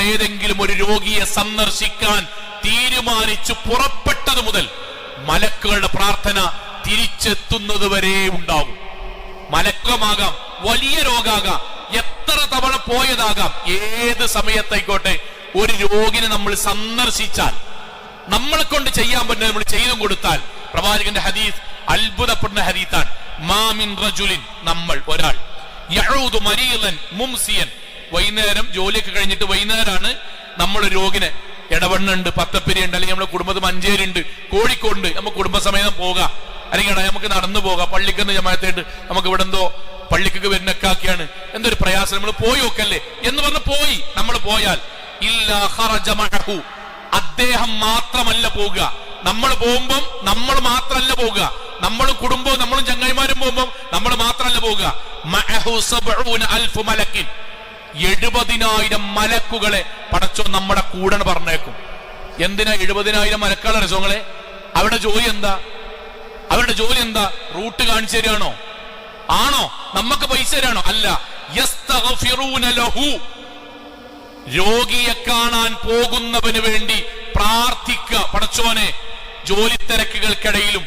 ഏതെങ്കിലും ഒരു രോഗിയെ സന്ദർശിക്കാൻ തീരുമാനിച്ചു പുറപ്പെട്ടത് മുതൽ മലക്കുകളുടെ പ്രാർത്ഥന തിരിച്ചെത്തുന്നത് വരെ ഉണ്ടാകും. മലക്കമാകാം, വലിയ രോഗാകാം, എത്ര തവണ പോയതാകാം, ഏത് സമയത്തായിക്കോട്ടെ ഒരു രോഗിനെ നമ്മൾ സന്ദർശിച്ചാൽ, നമ്മളെ കൊണ്ട് ചെയ്യാൻ പറ്റുന്ന നമ്മൾ ചെയ്തും കൊടുത്താൽ, പ്രവാചകന്റെ ഹദീസ് അത്ഭുതപ്പെടുന്ന ഹദീസാണ്. മാമിൻ റജുലിൻ, നമ്മൾ ഒരാൾ യഊദു മരീലൻ മുംസിയൻ, വൈകുന്നേരം ജോലിയൊക്കെ കഴിഞ്ഞിട്ട് വൈകുന്നേരമാണ് നമ്മൾ രോഗിനെ ഇടവണ്ണുണ്ട്, പത്തപ്പിരിയുണ്ട്, അല്ലെങ്കിൽ നമ്മുടെ കുടുംബത്തിൽ മഞ്ചേരി ഉണ്ട്, കോഴിക്കോടുണ്ട്, നമുക്ക് കുടുംബസമേതം പോകാം, അല്ലെങ്കിൽ നമുക്ക് നടന്നു പോകാം. പള്ളിക്കെന്ന് ജമാഅത്തായിട്ട് നമുക്ക് ഇവിടെ എന്തോ പള്ളിക്കൊക്കെ വരുന്നൊക്കെയാണ്, എന്തൊരു പ്രയാസം, നമ്മൾ പോയി നോക്കല്ലേ എന്ന് പറഞ്ഞ് പോയി. നമ്മൾ പോയാൽ ഇല്ലാ ഖറജ മഅഹു, അദ്ദേഹം മാത്രമല്ല പോകുക. നമ്മൾ പോകുമ്പം നമ്മൾ മാത്രമല്ല പോകുക, നമ്മളും കുടുംബവും നമ്മളും ചങ്ങായിമാരും പോകുമ്പോൾ നമ്മൾ മാത്രമല്ല പോകുക. മഅഹു 70,000 മലക്കിൻ, 70,000 മലക്കുകളെ പടച്ചോ നമ്മുടെ കൂടെ പറഞ്ഞേക്കും. എന്തിനാ 70,000 മലക്കുകളെ രസങ്ങളെ? അവരുടെ ജോലി എന്താ? അവരുടെ ജോലി എന്താ? റൂട്ട് കാണിച്ചു തരാണോ? ആണോ? നമുക്ക് പൈസ തരാണോ? അല്ല. യസ്തഗ്ഫിറൂന ലഹു, രോഗിയെ കാണാൻ പോകുന്നവന് വേണ്ടി പ്രാർത്ഥിക്കുക. പടച്ചോനെ, ജോലി തിരക്കുകൾക്കിടയിലും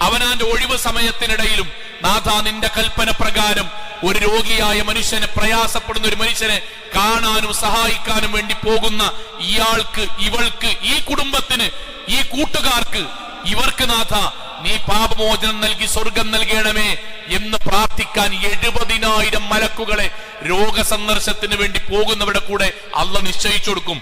അവനാന്റെ ഒഴിവ് സമയത്തിനിടയിലും നാഥ നിന്റെ കൽപ്പന പ്രകാരം ഒരു രോഗിയായ മനുഷ്യനെ, പ്രയാസപ്പെടുന്ന ഒരു മനുഷ്യനെ കാണാനും സഹായിക്കാനും വേണ്ടി പോകുന്ന ഇയാൾക്ക്, ഇവൾക്ക്, ഈ കുടുംബത്തിന്, ഈ കൂട്ടുകാർക്ക്, ഇവർക്ക് നാഥ നീ പാപമോചനം നൽകി സ്വർഗം നൽകണമേ എന്ന് പ്രാർത്ഥിക്കാൻ 70,000 മലക്കുകളെ രോഗസന്ദർശനത്തിന് വേണ്ടി പോകുന്നവരുടെ കൂടെ അള്ളാഹ് നിശ്ചയിച്ചു കൊടുക്കും.